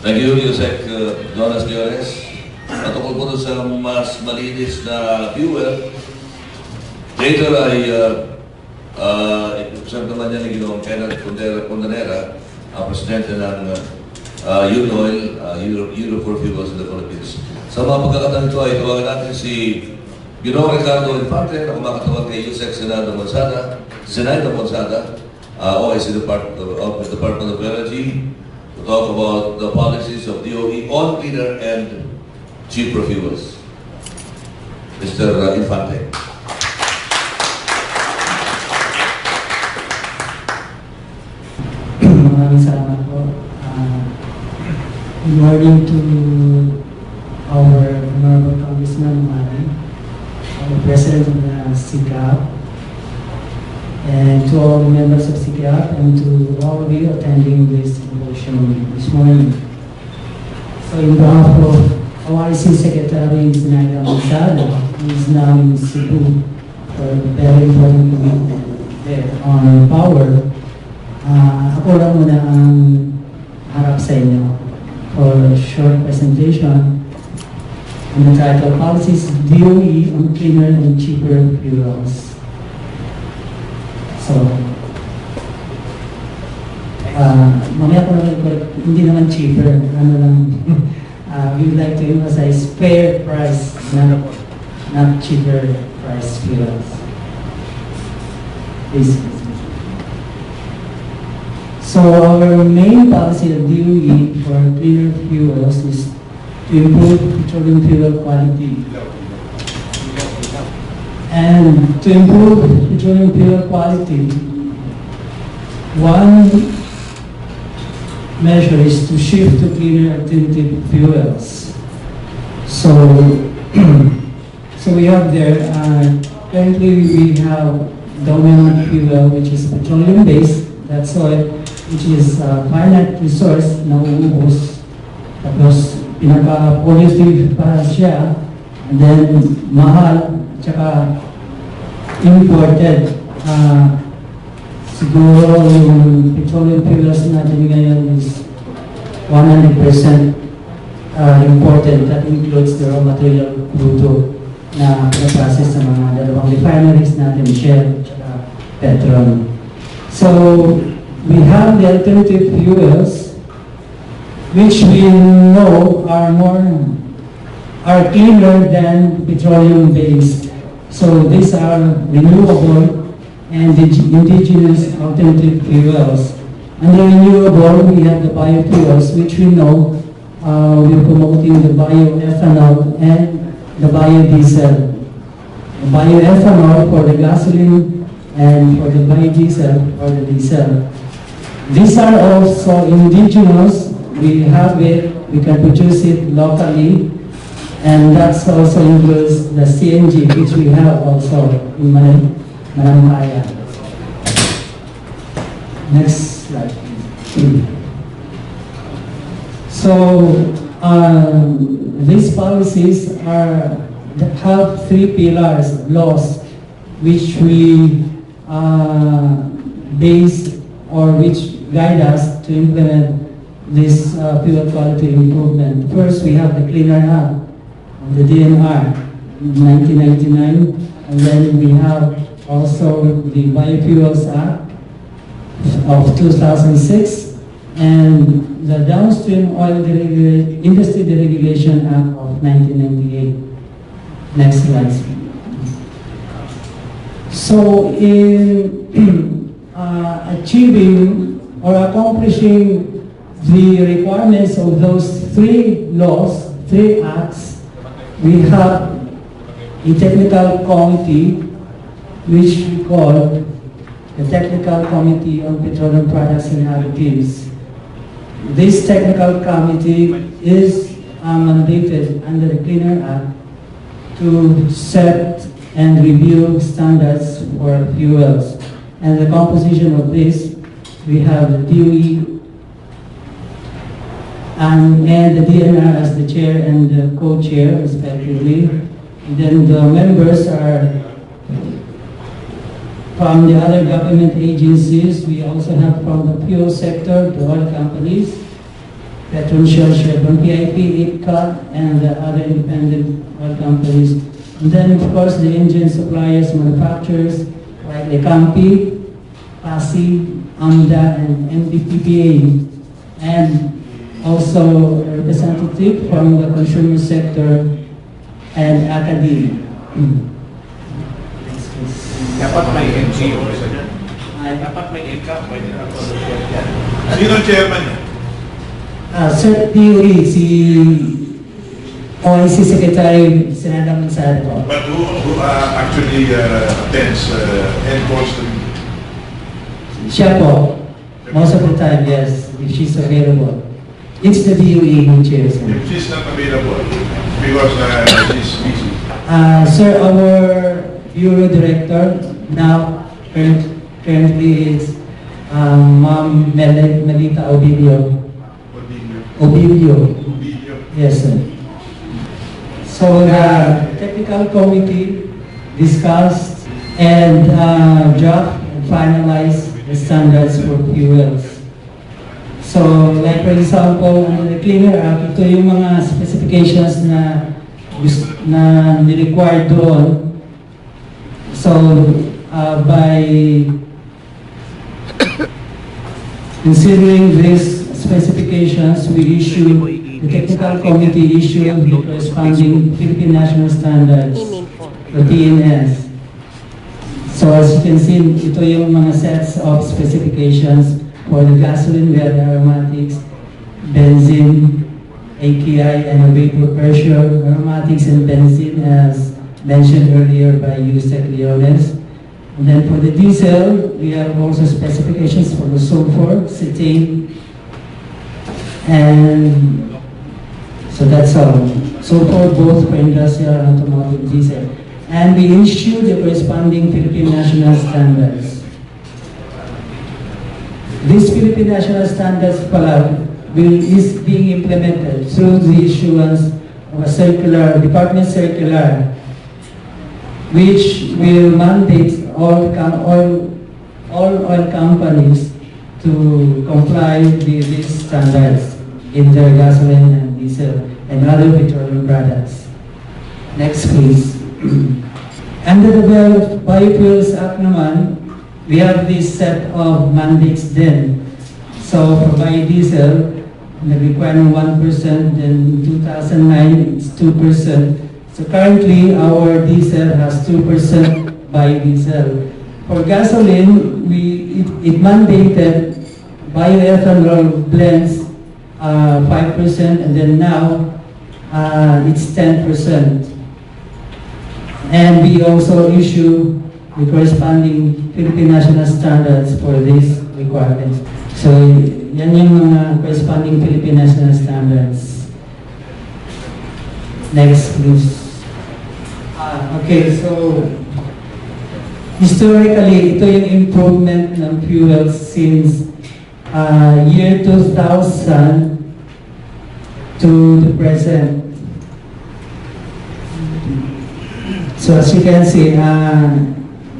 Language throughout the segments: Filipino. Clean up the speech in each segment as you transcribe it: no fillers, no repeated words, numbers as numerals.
Thank you, Yusek Jonas Diores. Patungkol po sa mas malinis na fuel, later ay i-present naman niya ni Ginoong Kenneth Condanera, ang presidente ng Unoil, Euro for Fuels in the Philippines. Sa mga pagkakataon ito ay tawagan natin si Ginoong Ricardo Infante na kumakatawag kay Yusek Senado Monsada, OIC Department of Energy, to talk about the policies of DOE on cleaner and cheaper fuels. Mr. Infante. Maraming salamat po. Good morning to our Honorable Congressman Mari, our President of the SICAP, and to all the members of SICAP, and to all of you attending this symposium this morning. So in behalf of OIC Secretary Zenaida Monsada, who is now in Cebu for a very important commitment there on power, ako lang muna ang harap sa inyo for a short presentation on the title Policies DOE on Cleaner and Cheaper Fuels. So, mamaya ko naman correct, hindi naman cheaper, ano lang, we would like to emphasize fair price, not cheaper price fuels. Please. So our main policy of DOE for cleaner fuels is to improve petroleum fuel quality. And to improve petroleum fuel quality, one measure is to shift to cleaner alternative fuels. So, we have there, currently we have dominant fuel which is petroleum-based, that's oil, which is finite resource na uubos. Tapos, pinaka-pollutive pa siya, and then mahal, tsaka imported. Siguro yung petroleum fuels natin ngayon is 100% imported. That includes the raw material crudo na process sa mga dalawang refineries natin, Shell tsaka Petron. So, we have the alternative fuels which we know are cleaner than petroleum-based. So these are renewable and indigenous alternative fuels. Under renewable, we have the biofuels, which we know we're promoting the bioethanol and the biodiesel. The bioethanol for the gasoline and for the biodiesel for the diesel. These are also indigenous. We have it, we can produce it locally, and that also includes the CNG, which we have also in Manampaya. Next slide, please. So, these policies have three pillars, laws, which we base or which guide us to implement this fuel quality improvement. First, we have the Cleaner Act of the DNR in 1999, and then we have also the Biofuels Act of 2006, and the Downstream Oil Industry Deregulation Act of 1998. Next slide. So, in achieving or accomplishing the requirements of those three laws, three acts, we have a technical committee which we call the Technical Committee on Petroleum Products and Additives. This technical committee is mandated under the Cleaner Act to set and review standards for fuels. And the composition of this, we have the DOE and the DNR as the chair and the co-chair respectively. And then the members are from the other government agencies. We also have from the fuel sector, the oil companies, Petron Shell, Chevron, PIP, IPCA, and the other independent oil companies. And then, of course, the engine suppliers, manufacturers, like Lecampi, PASI, AMDA, and NDPPA, and also a representative from the consumer sector and academia. Dapat may NGO. Dapat may IPCA. Sino ang chairman niya? Sir DOE, si OIC Secretary Senador Mansado. But who actually attends and calls the meeting? Siya po, most of the time, yes, if she's available. It's the DOE who chairs her. If she's not available, because she's busy. Sir, our Bureau Director now currently is Ma'am Melita Obilio. Obilio. Yes, sir. So the technical committee discussed and draft and finalized the standards for fuels. So, like for example, under the Cleaner Act, ito yung mga specifications na ni-require doon. So, by considering these specifications, we issue, the technical committee issued the corresponding Philippine National Standards, the PNS. So as you can see, ito yung mga sets of specifications for the gasoline, well aromatics, benzene, AKI, and vapor pressure, aromatics and benzene as mentioned earlier by Yusek Leones. And then for the diesel, we have also specifications for the sulfur, cetane, and so that's all. Sulfur both for industrial and automotive diesel. And we issue the corresponding Philippine National Standards. These Philippine National Standards is being implemented through the issuance of a circular, department circular, which will mandate all oil companies to comply with these standards in their gasoline and diesel and other petroleum products. Next, please. Under the Biofuels Act naman, we have this set of mandates then. So for biodiesel, the requirement 1%, then in 2009 it's 2%. So currently our diesel has 2% biodiesel. For gasoline, it mandated bioethanol blends 5%, and then now it's 10%. And we also issue the corresponding Philippine National Standards for these requirements. So yan yung mga corresponding Philippine National Standards. Next, please. Okay, so historically, ito yung improvement ng fuel since year 2000 to the present. So as you can see,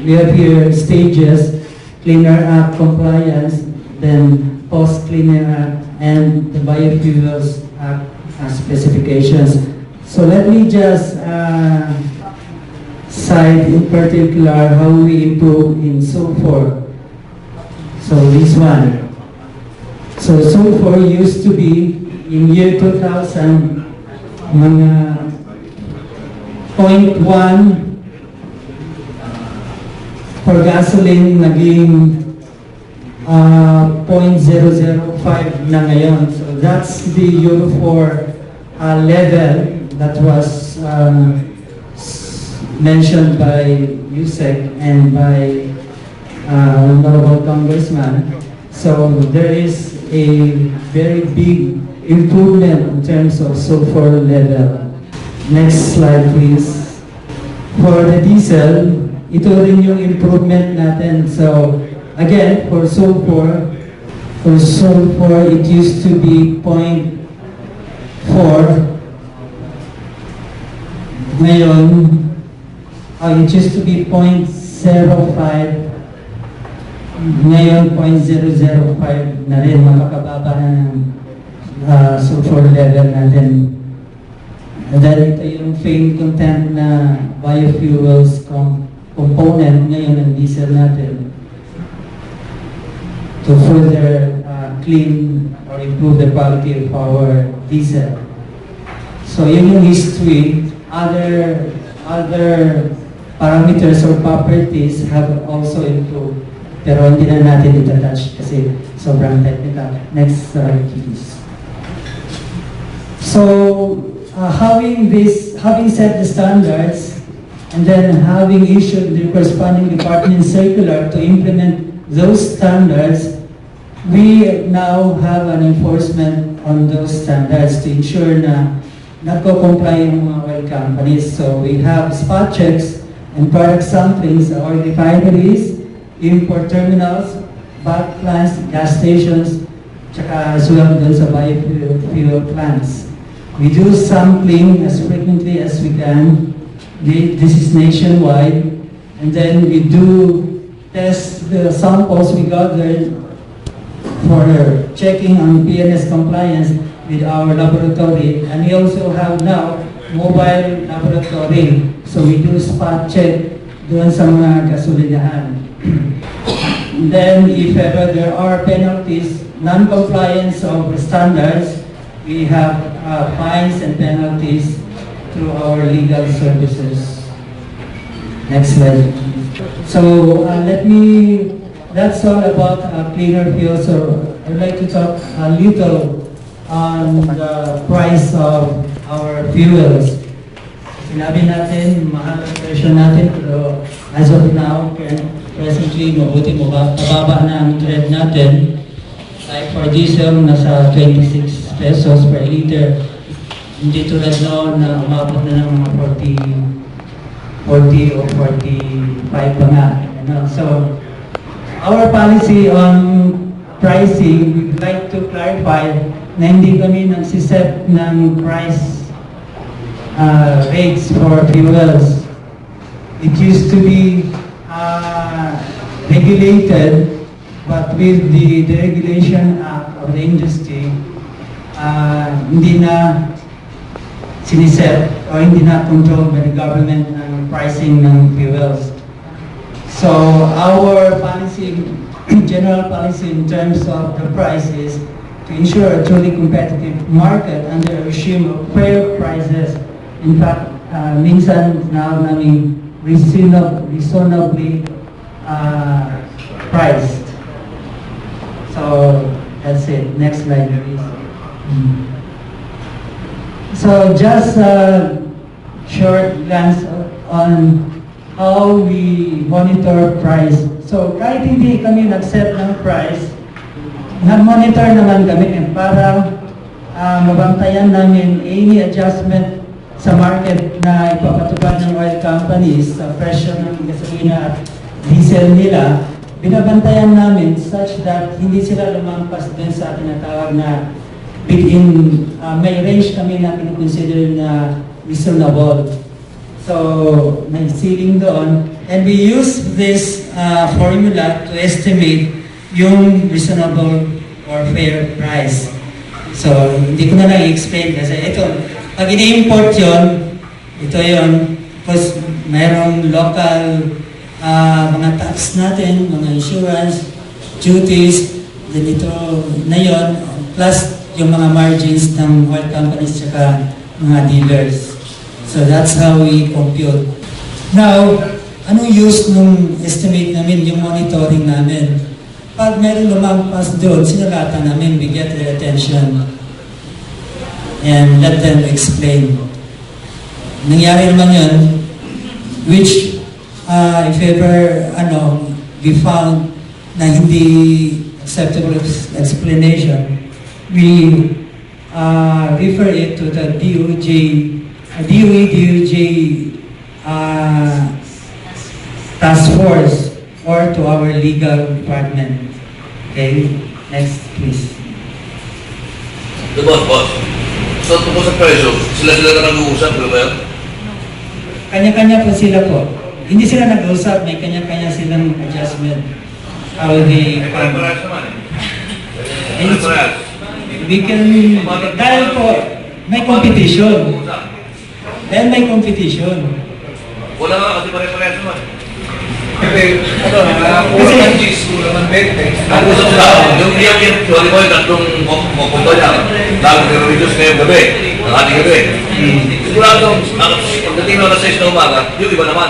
we have here stages: Cleaner Act compliance, then post-Cleaner Act, and the Biofuels Act specifications. So let me just cite in particular how we improve in sulfur. So this one. So sulfur used to be in year 2000 mga 0.1 for gasoline, naging 0.005 na ngayon. So that's the Euro 4 level that was mentioned by Yusek and by Honorable Congressman. So there is a very big improvement in terms of sulfur level. Next slide, please. For the diesel, ito rin yung improvement natin. So again, for sulfur, it used to be 0.4. Ngayon, it used to be 0.05. Ngayon, 0.005 na rin, makakababa na ng sulfur level natin. And then ito yung fuel content na biofuels component ngayon ng diesel natin to further clean or improve the quality of our diesel. So yun yung history. Other parameters or properties have also improved. Pero hindi na natin itatouch kasi sobrang technical. Next please. So having set the standards and then having issued the corresponding department circular to implement those standards, we now have an enforcement on those standards to ensure na nagko-comply yung mga oil companies. So we have spot checks and product samplings at our refineries, import terminals, bulk plants, gas stations, tsaka as well dun sa biofuel plants. We do sampling as frequently as we can. This is nationwide. And then we do test the samples we gathered for checking on PNS compliance with our laboratory. And we also have now mobile laboratory. So we do spot check doon sa mga gasolinahan. And then if ever there are penalties, non-compliance of standards, we have fines and penalties through our legal services. Next slide. So that's all about cleaner fuel. So I'd like to talk a little on the price of our fuels. Sinabi natin, mahal ang presyo natin, pero as of now, presently, mabuti mababa na ang trend natin. Like for diesel, nasa 26 pesos per liter. Hindi tulad noon na umabot na ng mga 40 o 45 pa nga. So, our policy on pricing, we'd like to clarify na hindi kami nagsiset ng price rates for fuels. It used to be regulated, but with the Deregulation Act of the industry, hindi na siniset o hindi na controlled by the government ng pricing ng fuels. So our policy, general policy in terms of the price is to ensure a truly competitive market under a regime of fair prices. In fact, minsan na namin reasonably priced. So that's it. Next slide, please. So just a short glance on how we monitor price. So kahit hindi kami nag-set ng price, nag-monitor naman kami para mabantayan namin any adjustment sa market na ipapatupad ng oil companies sa presyo ng gasolina at diesel nila. Binabantayan namin such that hindi sila lumampas din sa tinatawag na bid-in, may range kami na kinikonsider na reasonable. So, may ceiling doon. And we use this formula to estimate yung reasonable or fair price. So, hindi ko na lang i-explain kasi ito, pag ini-import yun, ito yun, because mayroong local mga tax natin, mga insurance, duties, then ito na yun, plus yung mga margins ng oil companies tsaka mga dealers. So that's how we compute. Now, anong use nung estimate namin, yung monitoring namin? Pag meron lumampas doon, sinulatan namin, we get their attention and let them explain. Nangyari naman yun, which if ever we found na hindi acceptable explanation, we refer it to the DOE-DOJ task force or to our legal department. Okay, next please. Boss. So tungkol sa presyo, sila na nag-uusap, di ba yan? Kanya-kanya po sila po. Hindi sila nag-uusap, may kanya-kanya silang adjustment. How they... Parehas naman eh. Parehas. we can, dahil po, may competition. Dahil may competition. Wala nga kasi pare-parehas naman. Kasi, kulang ng cheese, kulang ng 20. Ang gusto ko lang, yung sorry ko, yung tatlong kumpanya, lalo nire-reduce ngayong gabi, ang ating gabi. Sigurado, pagdating na alas 6 na umaga, yung iba naman.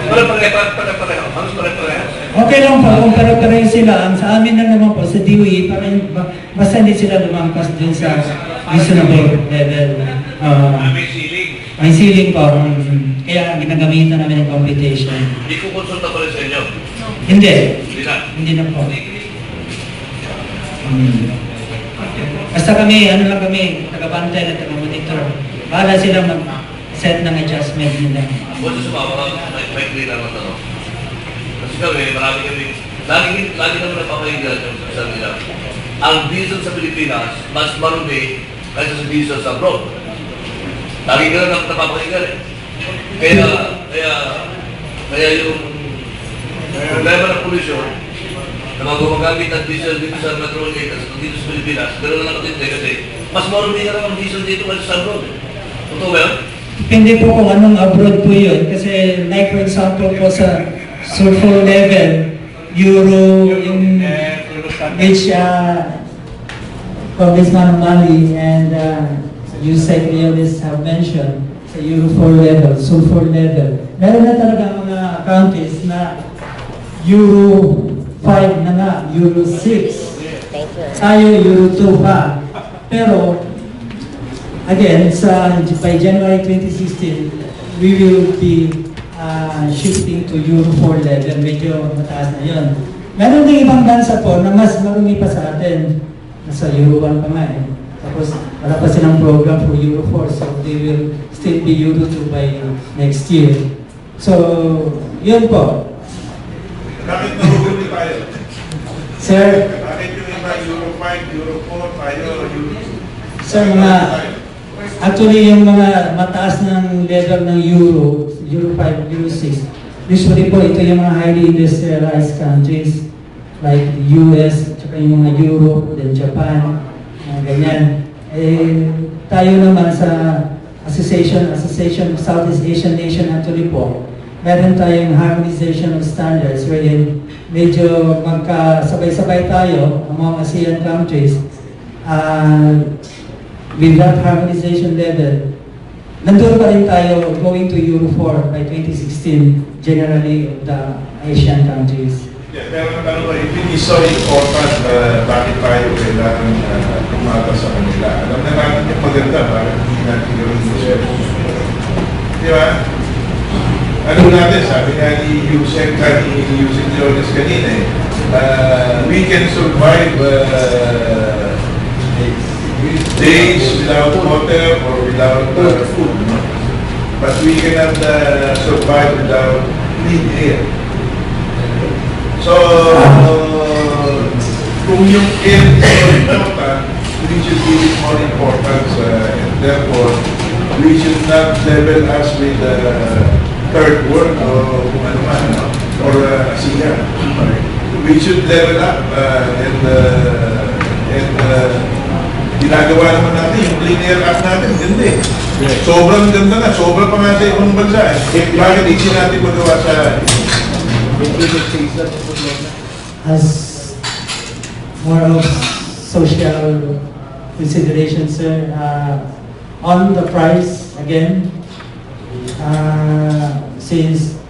Pare-pareho, halos pare-pareho. Okay lang po, kung pare-pareho sila, ang sa amin lang naman po, sa DOE, basta hindi sila lumampas dun sa reasonable level. May ceiling. May ceiling po, kaya ginagamitan namin ng computation. Hindi ko konsulta pa rin sa inyo. Hindi. Hindi na. Hindi na po. Basta kami, ano lang kami, taga-bantay at taga-monitor. Bahala sila mag-set ng adjustment nila. Kung sa sumama, may clear naman tanong. Kasi kami, marami kami, lagi naman napapahinga yung sabi nila. Ang diesel sa Pilipinas, mas marumi kaysa sa diesel sa abroad. Lagi ka lang napapahinga eh. Kaya yung problema ng polusyon, na mga gumagamit ng diesel dito sa Metro Manila at dito sa Pilipinas, gano'n lang katindi kasi mas marumi ka lang ang diesel dito kaysa sa abroad. Totoo ba yun? Depende po kung anong abroad po yun. Kasi like for example po sa sulfur level, Euro, yung which Congressman Mali and Yusek Leonis have mentioned, sa Euro 4 level, sulfur level. Meron na talaga mga countries na Euro 5 na nga, Euro 6. Tayo Euro 2 pa. Pero, again, by January 2016, we will be shifting to Euro 4 level. Medyo mataas na yun. Meron din ibang bansa po na mas marumi pa sa atin. Nasa Euro 1 pa nga eh. Tapos, wala pa silang program for Euro 4. So, they will still be Euro 2 by next year. So, yun po. Bakit nahuli tayo? Sir, Bakit yung iba Euro 5, Euro 4, tayo Euro 2? sir, actually yung mga mataas ng level ng Euro 5, Euro 6, usually po ito yung mga highly industrialized countries like the US, tsaka yung mga Europe, then Japan, ganyan. Tayo naman sa Association of Southeast Asian Nation actually po, meron tayong harmonization of standards wherein medyo magkasabay-sabay tayo ang mga ASEAN countries. With that harmonization level, nandun pa rin tayo going to Euro 4 by 2016, generally of the Asian countries. Yeah, pero it is so important bakit tayo kailangan tumata sa kanila. Alam na natin yung maganda, bakit hindi natin gawin sa cellphone. Di ba? Alam natin, sabi nga ni Yusek Jones kanina we can survive days without water or without food. No? But we cannot survive without clean air. So, kung yung air is more important, we should give it more importance and therefore, we should not level us with third world o kung ano man, no? Or ASEAN. We should level up and ginagawa naman natin yung Clean Air Act natin, ganda eh. Sobrang ganda na, sobrang pa nga sa ibang bansa eh. Bakit hindi natin magawa sa As more of social consideration, sir, on the price, again, since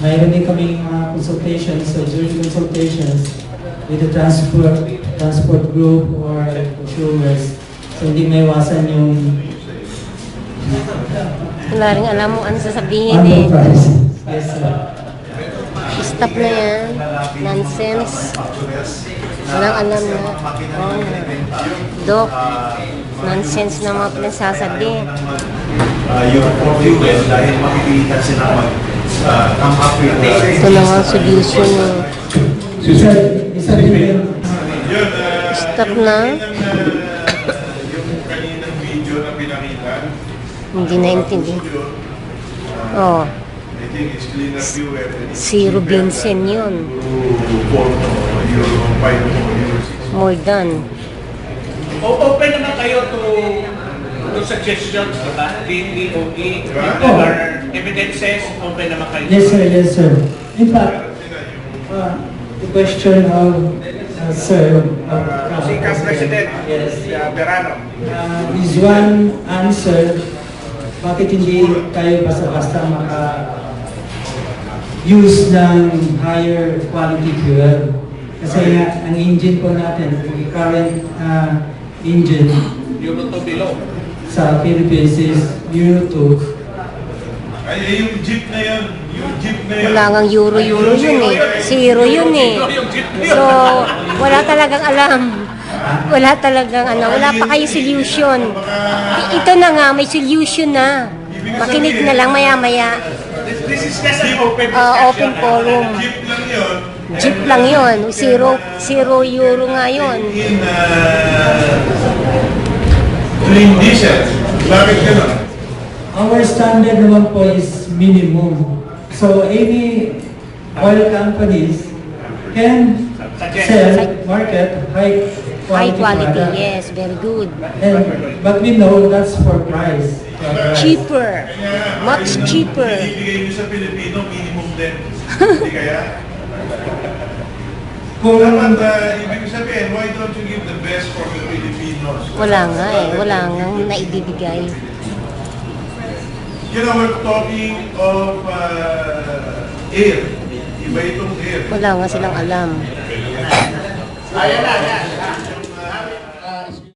mayroon din kaming consultations, so during consultations with the transport group or consumers, so hindi may iwasan yung Wala rin alam mo ano sasabihin on the eh. price. Yes, sir. Stop na yan. Nonsense. Walang alam na. Oh, Dok, nonsense na mga pinagsasabi. Yung fuel dahil makikita sila come up with Ito lang ang solution mo. Isa din yun. Stop na. yung kaninang video na pinakita. Hindi naintindi. Oh, I think it's cleaner fuel. si Robinson yun. Euro 4 o Euro 5 o Euro 6. More than. Open naman kayo to suggestions, di ba? DOE, if Diba? there are evidences, open naman kayo. Yes, sir. Yes, sir. In fact, the question of sir, Si President, yes, Berano. is one answer. Bakit hindi tayo basta-basta use ng higher quality fuel? Kasi nga, ang engine po natin, yung current engine Euro 2 below. sa Philippines is Euro 2. Ay, yung jeep na yan. Yung jeep na yan. Wala ngang euro yun eh. Zero yun eh. So, wala talagang alam. Wala talagang wala pa kayo solution. Ito na nga, may solution na. Makinig na lang maya-maya. This is just an open Open forum. Jeep lang yun. Jeep lang yun. Zero euro nga yun. In clean diesel. Bakit gano'n? Our standard naman po is minimum. So any oil companies can sell, market high High quality, product. yes. Very good. But we know that's for price. Cheaper. Much cheaper. Binibigay nyo sa Pilipino, minimum din. Hindi kaya? Kung Dapat, ibig sabihin, why don't you give the best for the Filipinos? Wala nga eh. Wala nga naibibigay. You know, we're talking of air. Iba itong air. Wala nga silang alam. Ayan na,